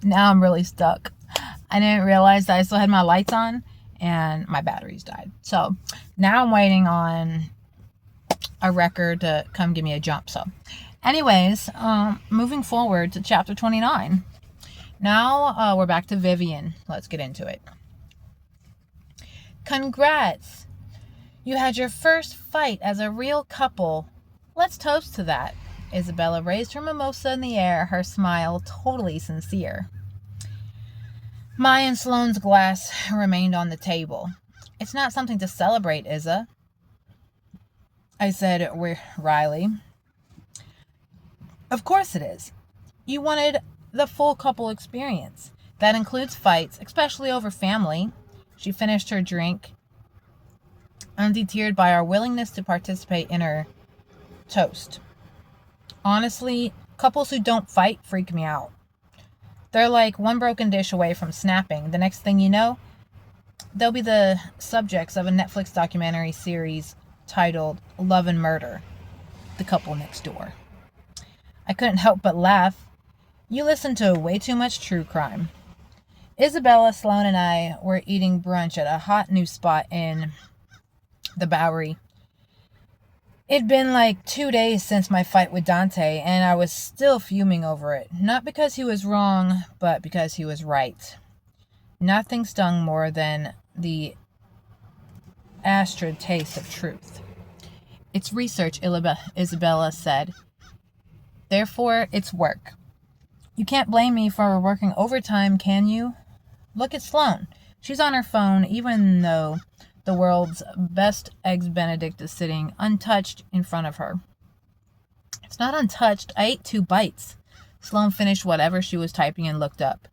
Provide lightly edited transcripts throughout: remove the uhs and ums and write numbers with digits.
Now I'm really stuck. I didn't realize that I still had my lights on and my batteries died. So now I'm waiting on a record to come give me a jump. So, anyways, moving forward to chapter 29. Now we're back to Vivian. Let's get into it. Congrats! You had your first fight as a real couple. Let's toast to that. Isabella raised her mimosa in the air, her smile totally sincere. My and Sloane's glass remained on the table. It's not something to celebrate, Isa, I said wryly. Of course it is. You wanted the full couple experience. That includes fights, especially over family. She finished her drink, undeterred by our willingness to participate in her toast. Honestly, couples who don't fight freak me out. They're like one broken dish away from snapping. The next thing you know, they'll be the subjects of a Netflix documentary series titled Love and Murder, The Couple Next Door. I couldn't help but laugh. You listen to way too much true crime. Isabella, Sloane, and I were eating brunch at a hot new spot in the Bowery. It'd been like 2 days since my fight with Dante, and I was still fuming over it. Not because he was wrong, but because he was right. Nothing stung more than the acrid taste of truth. It's research, Isabella said. Therefore, it's work. You can't blame me for working overtime, can you? Look at Sloane. She's on her phone, even though the world's best Eggs Benedict is sitting untouched in front of her. It's not untouched. I ate 2 bites. Sloane finished whatever she was typing and looked up.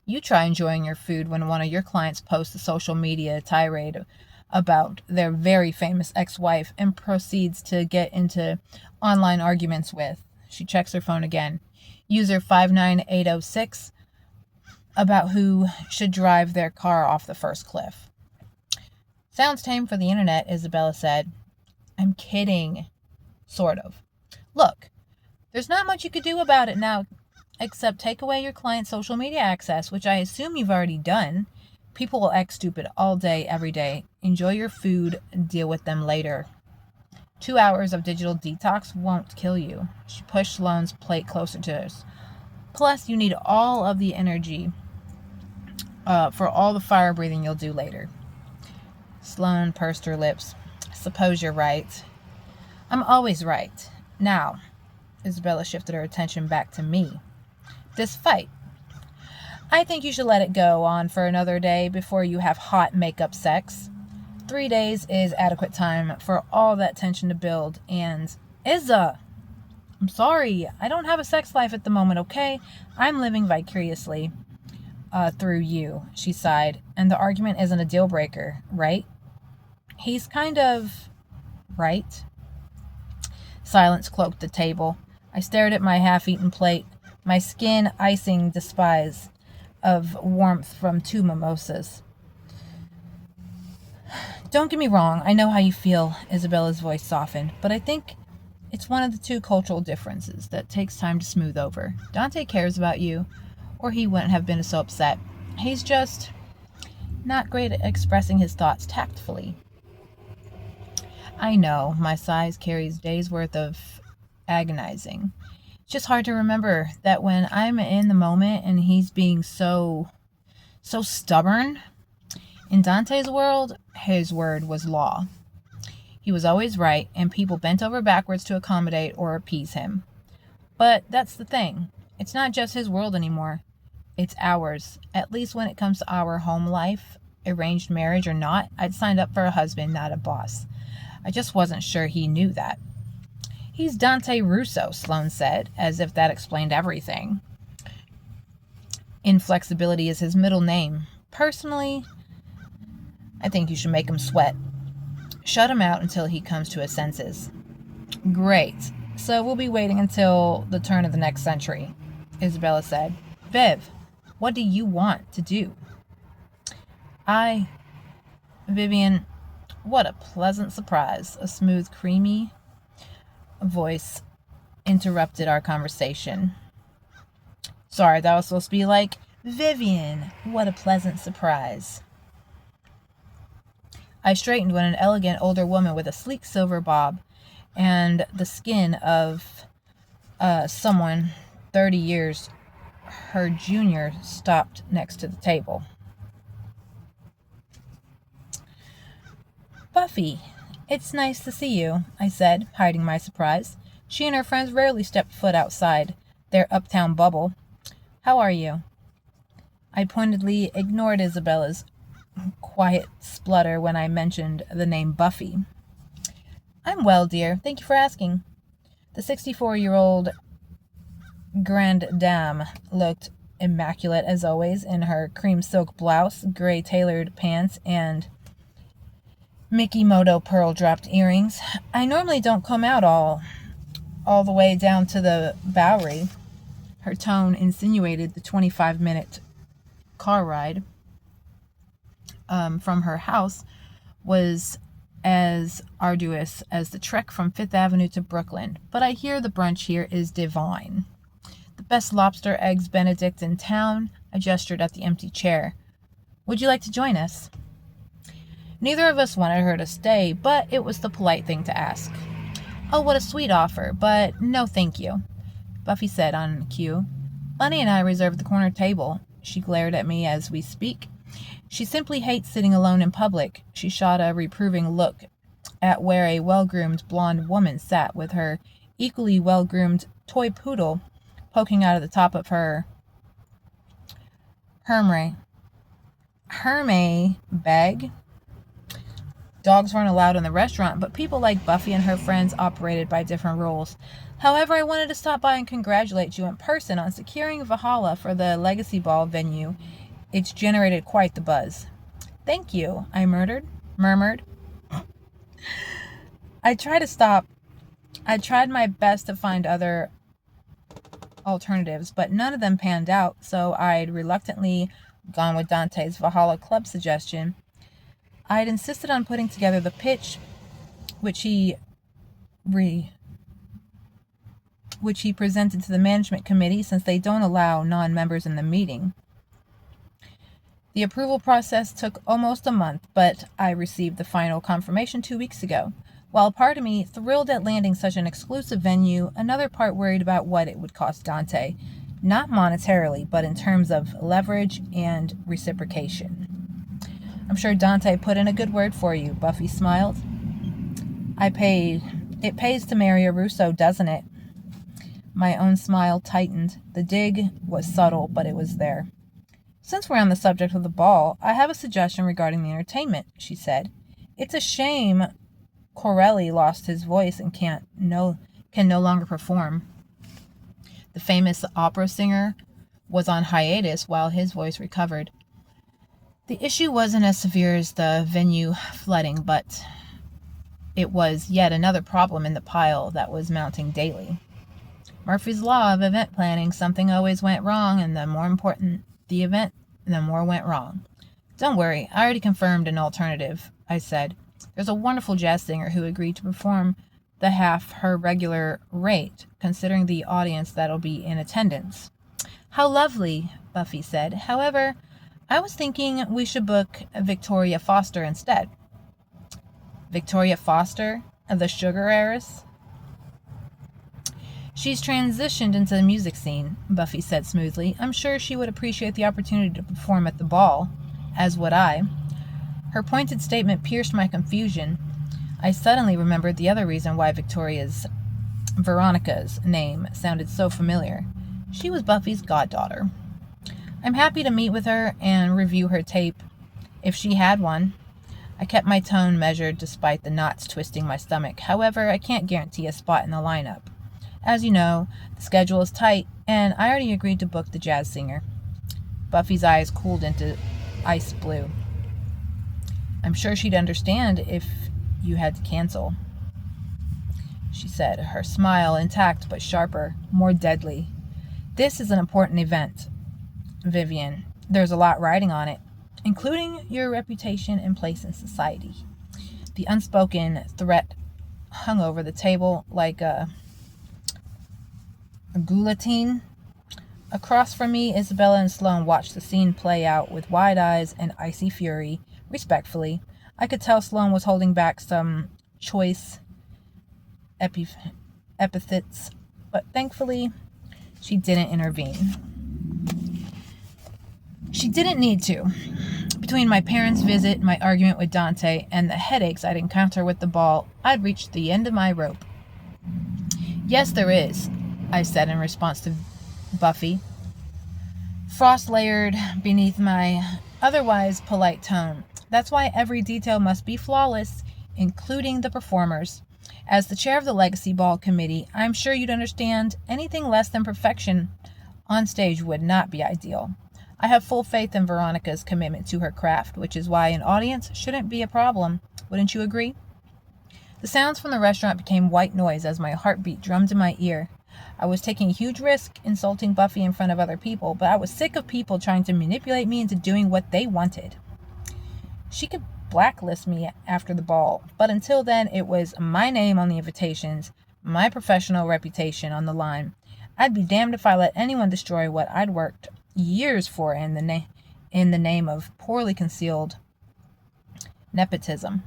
You try enjoying your food when one of your clients posts a social media tirade about their very famous ex-wife and proceeds to get into online arguments with. She checks her phone again. User 59806 about who should drive their car off the first cliff. Sounds tame for the internet, Isabella said. I'm kidding. Sort of. Look, there's not much you could do about it now except take away your client's social media access, which I assume you've already done. People will act stupid all day, every day. Enjoy your food, deal with them later. 2 hours of digital detox won't kill you. She pushed Sloane's plate closer to hers. Plus, you need all of the energy for all the fire breathing you'll do later. Sloane pursed her lips. Suppose you're right. I'm always right. Now, Isabella shifted her attention back to me. This fight. I think you should let it go on for another day before you have hot makeup sex. 3 days is adequate time for all that tension to build. And, Isa, I'm sorry, I don't have a sex life at the moment, okay? I'm living vicariously through you, she sighed. And the argument isn't a deal breaker, right? He's kind of right. Silence cloaked the table. I stared at my half-eaten plate, my skin icing despise of warmth from 2 mimosas. Don't get me wrong, I know how you feel, Isabella's voice softened, but I think it's one of the 2 cultural differences that takes time to smooth over. Dante cares about you, or he wouldn't have been so upset. He's just not great at expressing his thoughts tactfully. I know, my sighs carries days worth of agonizing. It's just hard to remember that when I'm in the moment and he's being so stubborn. In Dante's world, his word was law. He was always right, and people bent over backwards to accommodate or appease him. But that's the thing. It's not just his world anymore. It's ours. At least when it comes to our home life, arranged marriage or not, I'd signed up for a husband, not a boss. I just wasn't sure he knew that. He's Dante Russo, Sloane said, as if that explained everything. Inflexibility is his middle name. Personally, I think you should make him sweat. Shut him out until he comes to his senses. Great. So we'll be waiting until the turn of the next century, Isabella said. Viv, what do you want to do? Vivian, what a pleasant surprise. A smooth, creamy voice interrupted our conversation. Sorry, that was supposed to be like, Vivian, what a pleasant surprise. I straightened when an elegant older woman with a sleek silver bob and the skin of someone 30 years her junior stopped next to the table. Buffy, it's nice to see you, I said, hiding my surprise. She and her friends rarely stepped foot outside their uptown bubble. How are you? I pointedly ignored Isabella's quiet splutter when I mentioned the name Buffy. I'm well, dear. Thank you for asking. The 64-year-old grande dame looked immaculate as always in her cream silk blouse, gray tailored pants, and Mikimoto pearl-dropped earrings. I normally don't come out all the way down to the Bowery. Her tone insinuated the 25-minute car ride from her house was as arduous as the trek from Fifth Avenue to Brooklyn, but I hear the brunch here is divine. The best lobster eggs Benedict in town. I gestured at the empty chair. Would you like to join us? Neither of us wanted her to stay, but it was the polite thing to ask. Oh, what a sweet offer, but no thank you, Buffy said on cue. Bunny and I reserved the corner table. She glared at me as we speak. She simply hates sitting alone in public. She shot a reproving look at where a well-groomed blonde woman sat with her equally well-groomed toy poodle poking out of the top of her Hermes bag. Dogs weren't allowed in the restaurant, but people like Buffy and her friends operated by different rules. However, I wanted to stop by and congratulate you in person on securing Valhalla for the Legacy Ball venue. It's generated quite the buzz. Thank you, I murmured. I tried my best to find other alternatives, but none of them panned out, so I'd reluctantly gone with Dante's Valhalla Club suggestion. I'd insisted on putting together the pitch, which he presented to the management committee since they don't allow non-members in the meeting. The approval process took almost a month, but I received the final confirmation 2 weeks ago. While part of me thrilled at landing such an exclusive venue, another part worried about what it would cost Dante. Not monetarily, but in terms of leverage and reciprocation. I'm sure Dante put in a good word for you, Buffy smiled. It pays to marry a Russo, doesn't it? My own smile tightened. The dig was subtle, but it was there. Since we're on the subject of the ball, I have a suggestion regarding the entertainment, she said. It's a shame Corelli lost his voice and can no longer perform. The famous opera singer was on hiatus while his voice recovered. The issue wasn't as severe as the venue flooding, but it was yet another problem in the pile that was mounting daily. Murphy's Law of event planning, something always went wrong, and the more important the event, the more went wrong. Don't worry, I already confirmed an alternative, I said. There's a wonderful jazz singer who agreed to perform the half her regular rate, considering the audience that'll be in attendance. How lovely, Buffy said. However, I was thinking we should book Victoria Foster instead. Victoria Foster, the sugar heiress? She's transitioned into the music scene, Buffy said smoothly. I'm sure she would appreciate the opportunity to perform at the ball, as would I. Her pointed statement pierced my confusion. I suddenly remembered the other reason why Veronica's name sounded so familiar. She was Buffy's goddaughter. I'm happy to meet with her and review her tape, if she had one. I kept my tone measured despite the knots twisting my stomach. However, I can't guarantee a spot in the lineup. As you know, the schedule is tight, and I already agreed to book the jazz singer. Buffy's eyes cooled into ice blue. I'm sure she'd understand if you had to cancel, she said, her smile intact but sharper, more deadly. This is an important event, Vivian. There's a lot riding on it, including your reputation and place in society. The unspoken threat hung over the table like a guillotine. Across from me, Isabella and Sloane watched the scene play out with wide eyes and icy fury, respectfully. I could tell Sloane was holding back some choice epithets, but thankfully, she didn't intervene. She didn't need to. Between my parents' visit, my argument with Dante, and the headaches I'd encounter with the ball, I'd reached the end of my rope. Yes, there is, I said in response to Buffy. Frost layered beneath my otherwise polite tone. That's why every detail must be flawless, including the performers. As the chair of the Legacy Ball Committee, I'm sure you'd understand anything less than perfection on stage would not be ideal. I have full faith in Veronica's commitment to her craft, which is why an audience shouldn't be a problem. Wouldn't you agree? The sounds from the restaurant became white noise as my heartbeat drummed in my ear. I was taking a huge risk insulting Buffy in front of other people, but I was sick of people trying to manipulate me into doing what they wanted. She could blacklist me after the ball, but until then it was my name on the invitations, my professional reputation on the line. I'd be damned if I let anyone destroy what I'd worked years for in the name of poorly concealed nepotism.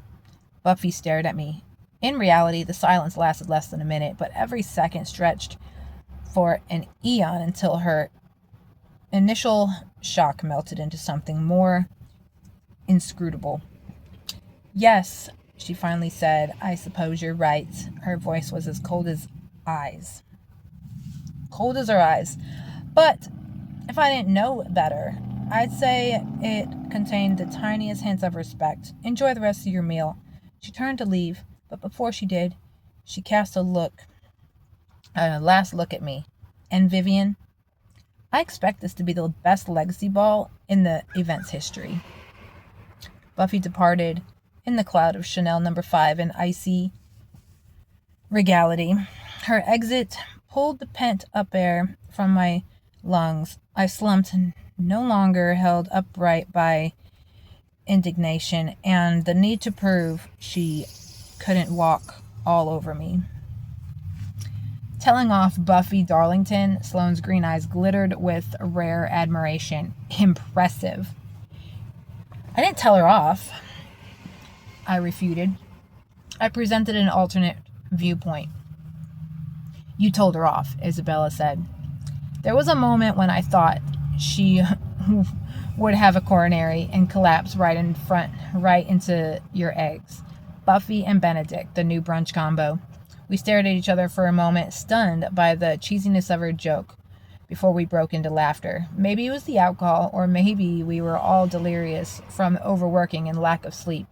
Buffy stared at me. In reality, the silence lasted less than a minute, but every second stretched for an eon until her initial shock melted into something more inscrutable. Yes, she finally said, I suppose you're right. Her voice was as cold as eyes. Cold as her eyes. But if I didn't know better, I'd say it contained the tiniest hints of respect. Enjoy the rest of your meal. She turned to leave, but before she did, she cast a last look at me. And Vivian, I expect this to be the best legacy ball in the event's history. Buffy departed in the cloud of Chanel No. 5 in icy regality. Her exit pulled the pent-up air from my lungs. I slumped, no longer held upright by indignation and the need to prove she couldn't walk all over me. Telling off Buffy Darlington, Sloane's green eyes glittered with rare admiration. Impressive. I didn't tell her off, I refuted. I presented an alternate viewpoint. You told her off, Isabella said. There was a moment when I thought she would have a coronary and collapse right into your eggs. Buffy and Benedict, the new brunch combo. We stared at each other for a moment, stunned by the cheesiness of her joke, before we broke into laughter. Maybe it was the alcohol, or maybe we were all delirious from overworking and lack of sleep.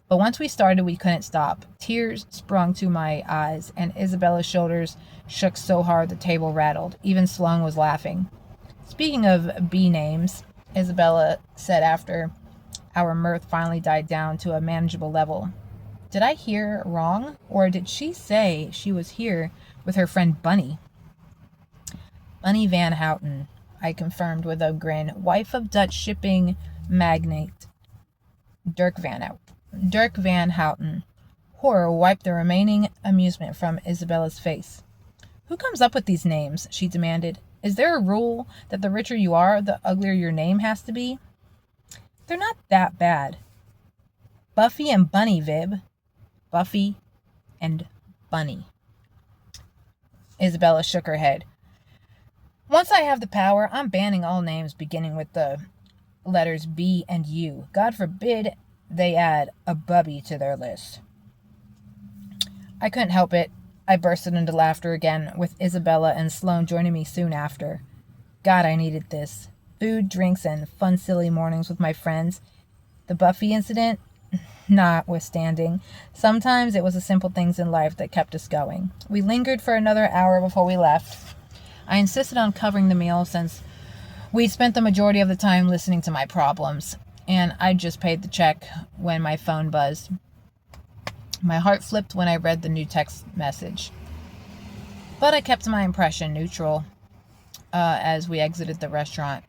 But once we started, we couldn't stop. Tears sprung to my eyes, and Isabella's shoulders shook so hard the table rattled. Even Sloane was laughing. Speaking of B names, Isabella said after our mirth finally died down to a manageable level. Did I hear wrong, or did she say she was here with her friend Bunny? Bunny Van Houten, I confirmed with a grin, wife of Dutch shipping magnate Dirk Van Houten. Horror wiped the remaining amusement from Isabella's face. Who comes up with these names? She demanded. Is there a rule that the richer you are, the uglier your name has to be? They're not that bad. Buffy and Bunny, Vib. Buffy and Bunny. Isabella shook her head. Once I have the power, I'm banning all names beginning with the letters B and U. God forbid they add a bubby to their list. I couldn't help it. I bursted into laughter again, with Isabella and Sloane joining me soon after. God, I needed this. Food, drinks, and fun, silly mornings with my friends. The Buffy incident, notwithstanding, sometimes it was the simple things in life that kept us going. We lingered for another hour before we left. I insisted on covering the meal since we'd spent the majority of the time listening to my problems, and I'd just paid the check when my phone buzzed. My heart flipped when I read the new text message, but I kept my impression neutral as we exited the restaurant.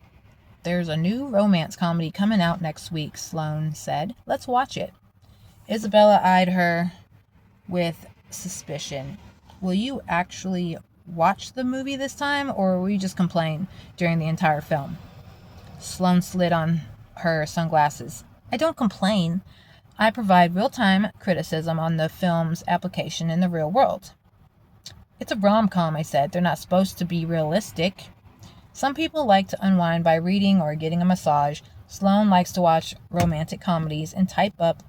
There's a new romance comedy coming out next week, Sloane said. Let's watch it. Isabella eyed her with suspicion. Will you actually watch the movie this time, or will you just complain during the entire film? Sloane slid on her sunglasses. I don't complain. I provide real-time criticism on the film's application in the real world. It's a rom-com, I said. They're not supposed to be realistic. Some people like to unwind by reading or getting a massage. Sloane likes to watch romantic comedies and type up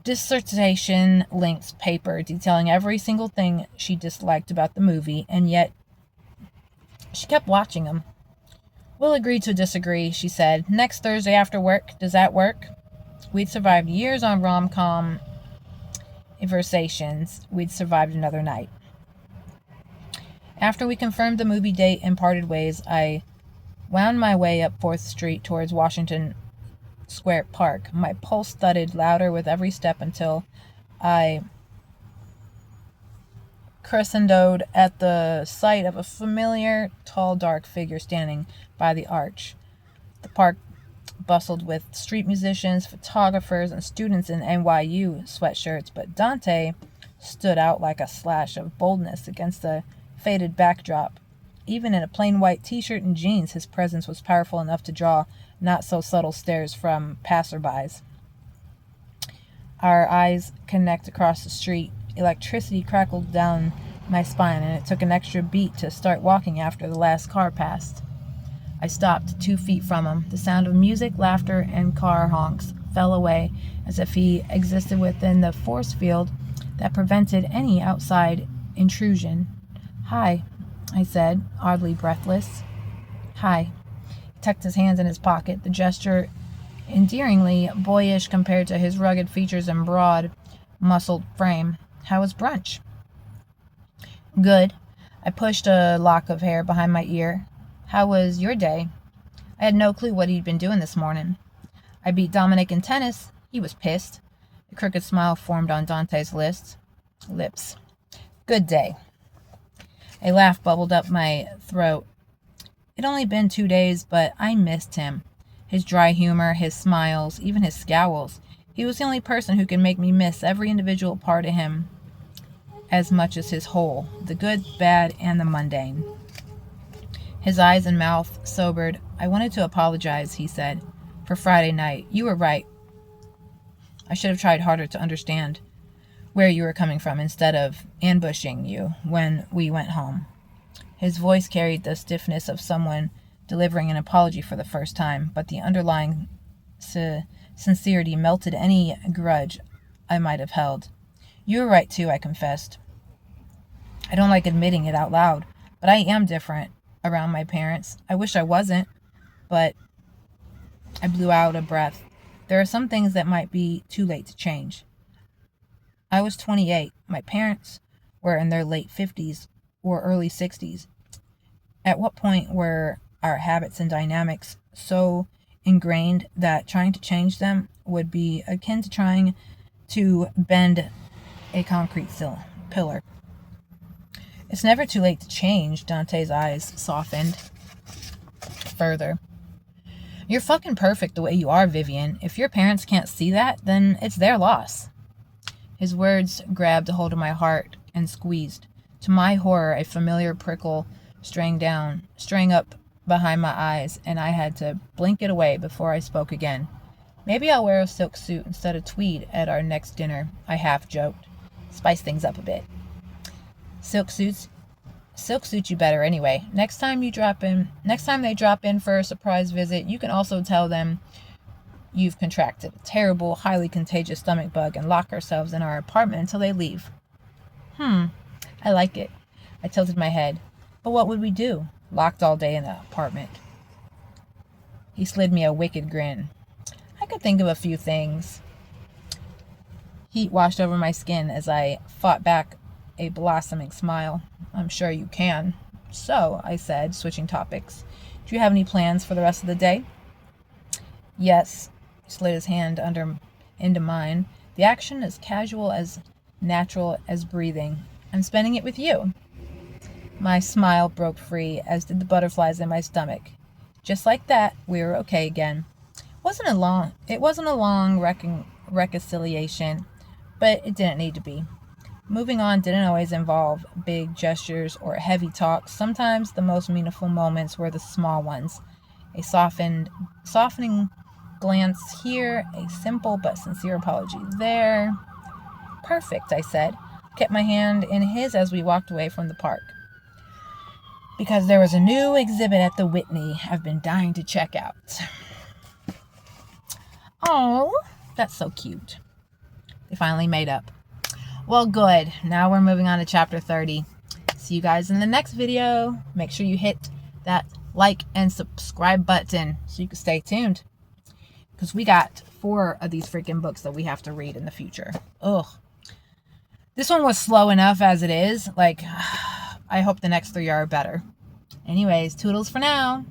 dissertation length paper detailing every single thing she disliked about the movie, and yet she kept watching them. We'll agree to disagree, she said. Next Thursday after work. Does that work? We'd survived years on rom-com conversations. We'd survived another night. After we confirmed the movie date and parted ways, I wound my way up 4th Street towards Washington Square Park. My pulse thudded louder with every step until I crescendoed at the sight of a familiar, tall, dark figure standing by the arch. The park bustled with street musicians, photographers, and students in NYU sweatshirts, but Dante stood out like a slash of boldness against the faded backdrop. Even in a plain white t-shirt and jeans, his presence was powerful enough to draw not-so-subtle stares from passerbys. Our eyes connect across the street. Electricity crackled down my spine, and it took an extra beat to start walking after the last car passed. I stopped 2 feet from him. The sound of music, laughter, and car honks fell away as if he existed within the force field that prevented any outside intrusion. "Hi," I said, oddly breathless. "Hi." He tucked his hands in his pocket, the gesture endearingly boyish compared to his rugged features and broad, muscled frame. "How was brunch?" "Good." I pushed a lock of hair behind my ear. "How was your day?" I had no clue what he'd been doing this morning. "I beat Dominic in tennis." He was pissed. A crooked smile formed on Dante's lips. "Good day." A laugh bubbled up my throat. It'd only been 2 days, but I missed him. His dry humor, his smiles, even his scowls. He was the only person who could make me miss every individual part of him as much as his whole, the good, bad, and the mundane. His eyes and mouth sobered. "I wanted to apologize," he said, "for Friday night. You were right. I should have tried harder to understand where you were coming from instead of ambushing you when we went home." His voice carried the stiffness of someone delivering an apology for the first time, but the underlying sincerity melted any grudge I might have held. "You were right, too," I confessed. I don't like admitting it out loud, but I am different around my parents. I wish I wasn't, but I blew out a breath. There are some things that might be too late to change. I was 28. My parents were in their late 50s or early 60s. At what point were our habits and dynamics so ingrained that trying to change them would be akin to trying to bend a concrete pillar? "It's never too late to change." Dante's eyes softened further. "You're fucking perfect the way you are, Vivian. If your parents can't see that, then it's their loss." His words grabbed a hold of my heart and squeezed. To my horror, a familiar prickle strang up behind my eyes, and I had to blink it away before I spoke again. "Maybe I'll wear a silk suit instead of tweed at our next dinner," I half joked. "Spice things up a bit." Silk suits you better anyway. Next time they drop in for a surprise visit, you can also tell them you've contracted a terrible, highly contagious stomach bug and lock ourselves in our apartment until they leave. I like it. I tilted my head. "But what would we do? Locked all day in the apartment?" He slid me a wicked grin. "I could think of a few things." Heat washed over my skin as I fought back a blossoming smile. "I'm sure you can." "So," I said, switching topics, "do you have any plans for the rest of the day?" "Yes." He slid his hand into mine. "The action as casual, as natural as breathing. I'm spending it with you." My smile broke free, as did the butterflies in my stomach. Just like that, we were okay again. It wasn't a long reconciliation, but it didn't need to be. Moving on didn't always involve big gestures or heavy talk. Sometimes the most meaningful moments were the small ones. A softening glance here, a simple but sincere apology there. Perfect, I said. Kept my hand in his as we walked away from the park. Because there was a new exhibit at the Whitney I've been dying to check out. Oh, that's so cute. They finally made up. Well, good. Now we're moving on to chapter 30. See you guys in the next video. Make sure you hit that like and subscribe button so you can stay tuned. Because we got 4 of these freaking books that we have to read in the future. Ugh. This one was slow enough as it is. Like, I hope the next 3 are better. Anyways, toodles for now.